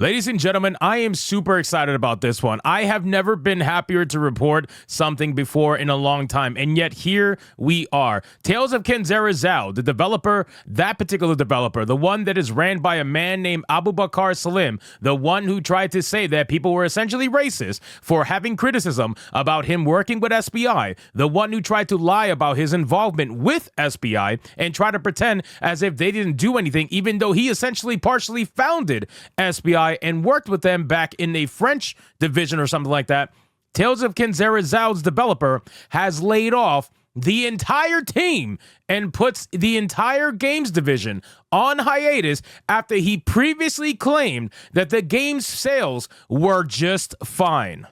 Ladies and gentlemen, I am super excited about this one. I have never been happier to report something before in a long time, and yet here we are. Tales of Kenzera Zau, the developer, that particular developer, the one that is ran by a man named Abu Bakr Salim, the one who tried to say that people were essentially racist for having criticism about him working with SBI, the one who tried to lie about his involvement with SBI and try to pretend as if they didn't do anything, even though he essentially partially founded SBI and worked with them back in a French division or something like that. Tales of Kenzera Zau's developer has laid off the entire team and puts the entire games division on hiatus after he previously claimed that the game's sales were just fine.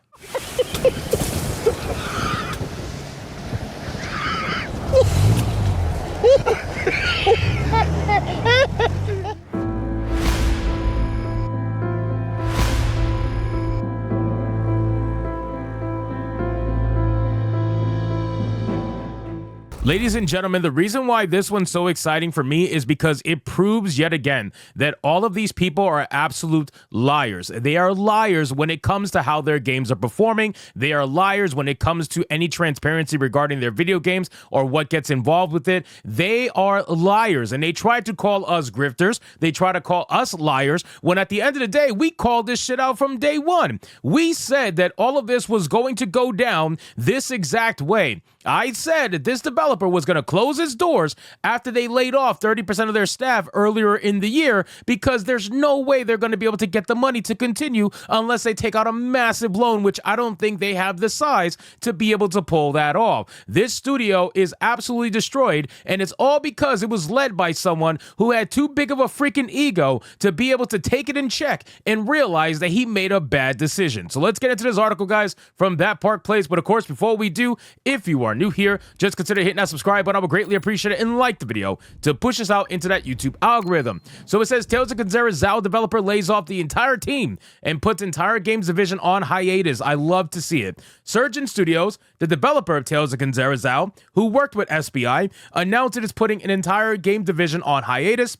Ladies and gentlemen, the reason why this one's so exciting for me is because it proves yet again that all of these people are absolute liars. They are liars when it comes to how their games are performing. They are liars when it comes to any transparency regarding their video games or what gets involved with it. They are liars, and they try to call us grifters. They try to call us liars when at the end of the day, we called this shit out from day one. We said that all of this was going to go down this exact way. I said that this developer was going to close its doors after they laid off 30% of their staff earlier in the year because there's no way they're going to be able to get the money to continue unless they take out a massive loan, which I don't think they have the size to be able to pull that off. This studio is absolutely destroyed, and it's all because it was led by someone who had too big of a freaking ego to be able to take it in check and realize that he made a bad decision. So let's get into this article, guys, from That Park Place. But of course, before we do, if you are new here, just consider hitting that subscribe button. I would greatly appreciate it, and like the video to push us out into that YouTube algorithm. So it says Tales of Kenzera Zau developer lays off the entire team and puts entire games division on hiatus. I love to see it. Surgeon Studios, the developer of Tales of Kenzera Zau, who worked with SBI, announced it is putting an entire game division on hiatus.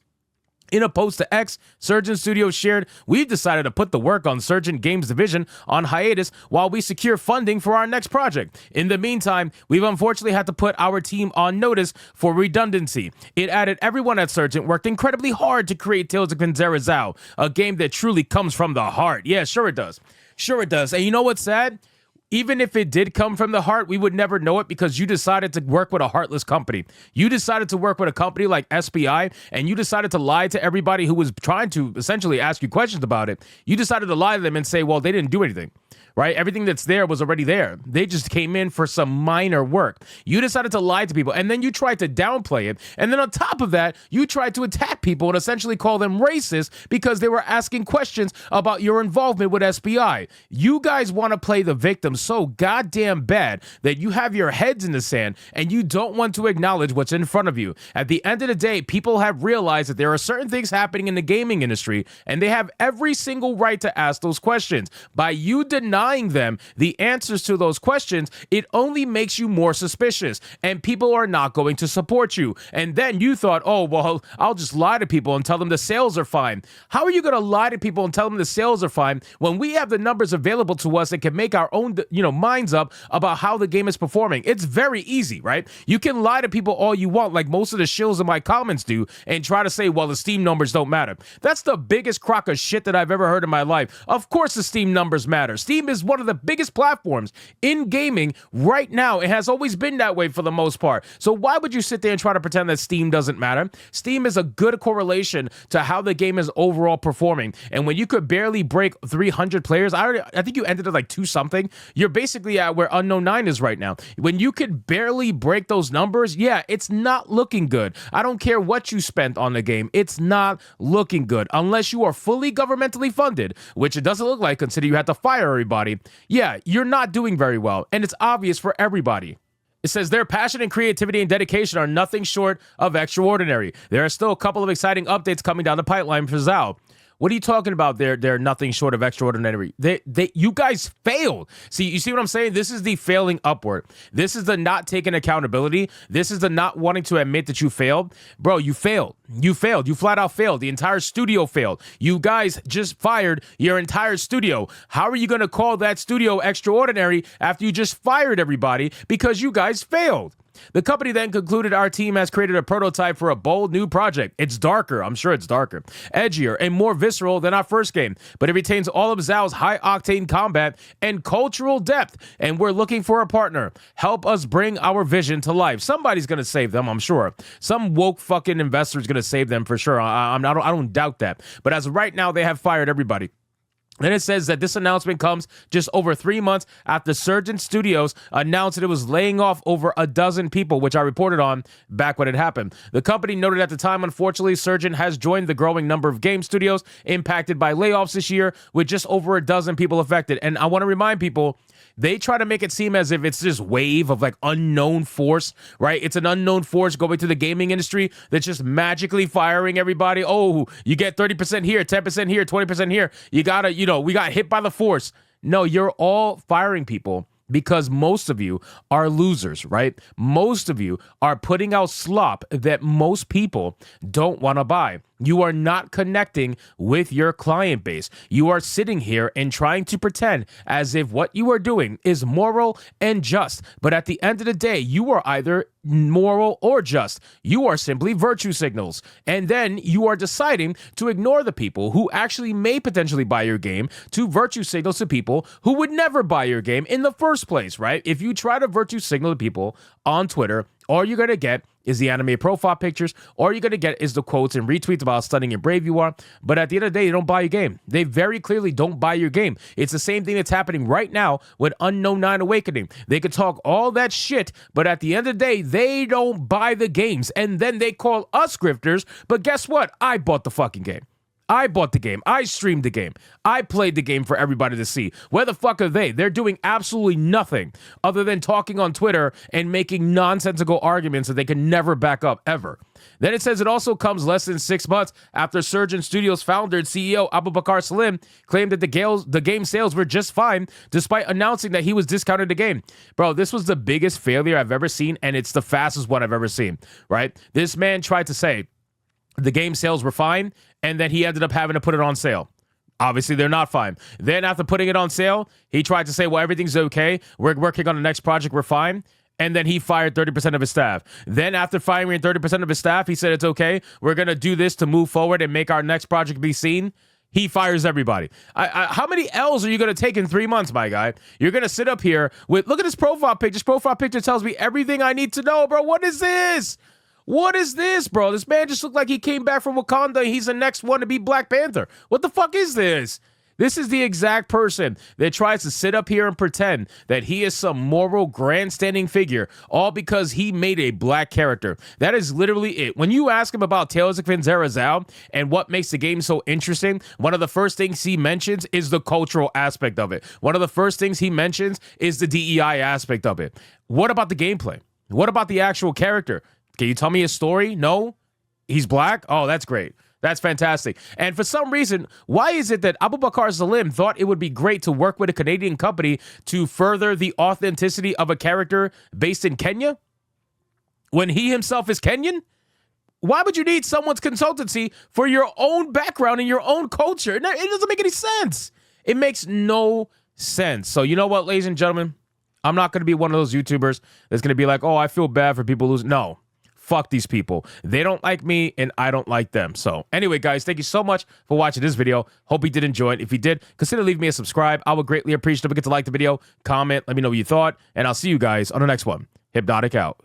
In a post to X, Surgeon Studios shared, "We've decided to put the work on Surgeon Games Division on hiatus while we secure funding for our next project. In the meantime, we've unfortunately had to put our team on notice for redundancy." It added, "Everyone at Surgeon worked incredibly hard to create Tales of Kenzera Zau, a game that truly comes from the heart." Yeah, sure it does. Sure it does. And you know what's sad? Even if it did come from the heart, we would never know it because you decided to work with a heartless company. You decided to work with a company like SBI, and you decided to lie to everybody who was trying to essentially ask you questions about it. You decided to lie to them and say, well, they didn't do anything, right? Everything that's there was already there. They just came in for some minor work. You decided to lie to people, and then you tried to downplay it. And then on top of that, you tried to attack people and essentially call them racist because they were asking questions about your involvement with SBI. You guys want to play the victim so goddamn bad that you have your heads in the sand and you don't want to acknowledge what's in front of you. At the end of the day, people have realized that there are certain things happening in the gaming industry, and they have every single right to ask those questions. By you denying them the answers to those questions, it only makes you more suspicious, and people are not going to support you. And then you thought, oh, well, I'll just lie to people and tell them the sales are fine. How are you going to lie to people and tell them the sales are fine when we have the numbers available to us that can make our own, minds up about how the game is performing? It's very easy, right? You can lie to people all you want, like most of the shills in my comments do, and try to say, well, the Steam numbers don't matter. That's the biggest crock of shit that I've ever heard in my life. Of course the Steam numbers matter. Steam is one of the biggest platforms in gaming right now. It has always been that way for the most part. So why would you sit there and try to pretend that Steam doesn't matter? Steam is a good correlation to how the game is overall performing. And when you could barely break 300 players, I think you ended at like 2 something. You're basically at where Unknown 9 is right now. When you could barely break those numbers, yeah, it's not looking good. I don't care what you spent on the game. It's not looking good. Unless you are fully governmentally funded, which it doesn't look like considering you had to fire everybody. Yeah, you're not doing very well. And it's obvious for everybody. It says their passion and creativity and dedication are nothing short of extraordinary. There are still a couple of exciting updates coming down the pipeline for Zau. What are you talking about? They're nothing short of extraordinary. You guys failed. See, you see what I'm saying? This is the failing upward. This is the not taking accountability. This is the not wanting to admit that you failed. Bro, you failed. You failed. You flat out failed. The entire studio failed. You guys just fired your entire studio. How are you going to call that studio extraordinary after you just fired everybody because you guys failed? The company then concluded, our team has created a prototype for a bold new project. It's darker, I'm sure it's darker, edgier, and more visceral than our first game, but it retains all of Zau's high-octane combat and cultural depth, and we're looking for a partner. Help us bring our vision to life. Somebody's going to save them, I'm sure. Some woke fucking investor's going to save them for sure. I don't doubt that. But as of right now, they have fired everybody. Then it says that this announcement comes just over 3 months after Surgeon Studios announced that it was laying off over a dozen people, which I reported on back when it happened. The company noted at the time, unfortunately, Surgeon has joined the growing number of game studios impacted by layoffs this year, with just over a dozen people affected. And I want to remind people, they try to make it seem as if it's this wave of like unknown force, right? It's an unknown force going to the gaming industry that's just magically firing everybody. Oh, you get 30% here, 10% here, 20% here. You gotta, we got hit by the force. No, you're all firing people because most of you are losers, right? Most of you are putting out slop that most people don't want to buy. You are not connecting with your client base. You are sitting here and trying to pretend as if what you are doing is moral and just. But at the end of the day, you are either moral or just. You are simply virtue signals. And then you are deciding to ignore the people who actually may potentially buy your game to virtue signals to people who would never buy your game in the first place, right? If you try to virtue signal to people on Twitter, all you're going to get is the anime profile pictures. All you're going to get is the quotes and retweets about how stunning and brave you are. But at the end of the day, they don't buy your game. They very clearly don't buy your game. It's the same thing that's happening right now with Unknown 9 Awakening. They could talk all that shit, but at the end of the day, they don't buy the games. And then they call us grifters. But guess what? I bought the fucking game. I bought the game. I streamed the game. I played the game for everybody to see. Where the fuck are they? They're doing absolutely nothing other than talking on Twitter and making nonsensical arguments that they can never back up, ever. Then it says it also comes less than 6 months after Surgeon Studios founder and CEO Abubakar Salim claimed that the game sales were just fine despite announcing that he was discounting the game. Bro, this was the biggest failure I've ever seen, and it's the fastest one I've ever seen, right? This man tried to say the game sales were fine, and then he ended up having to put it on sale. Obviously, they're not fine. Then after putting it on sale, he tried to say, well, everything's okay. We're working on the next project. We're fine. And then he fired 30% of his staff. Then after firing 30% of his staff, he said, it's okay. We're going to do this to move forward and make our next project be seen. He fires everybody. How many L's are you going to take in 3 months, my guy? You're going to sit up here with, look at his profile picture. His profile picture tells me everything I need to know, bro. What is this? What is this, bro? This man just looked like he came back from Wakanda. He's the next one to be Black Panther. What the fuck is this? This is the exact person that tries to sit up here and pretend that he is some moral grandstanding figure, all because he made a black character. That is literally it. When you ask him about Tales of Kenzera Zau and what makes the game so interesting, one of the first things he mentions is the cultural aspect of it. One of the first things he mentions is the DEI aspect of it. What about the gameplay? What about the actual character? Can you tell me his story? No? He's black? Oh, that's great. That's fantastic. And for some reason, why is it that Abubakar Salim thought it would be great to work with a Canadian company to further the authenticity of a character based in Kenya when he himself is Kenyan? Why would you need someone's consultancy for your own background and your own culture? It doesn't make any sense. It makes no sense. So you know what, ladies and gentlemen? I'm not going to be one of those YouTubers that's going to be like, oh, I feel bad for people losing. No. Fuck these people. They don't like me and I don't like them. So anyway, guys, thank you so much for watching this video. Hope you did enjoy it. If you did, consider leaving me a subscribe. I would greatly appreciate it. Don't forget to like the video, comment, let me know what you thought, and I'll see you guys on the next one. Hypnotic out.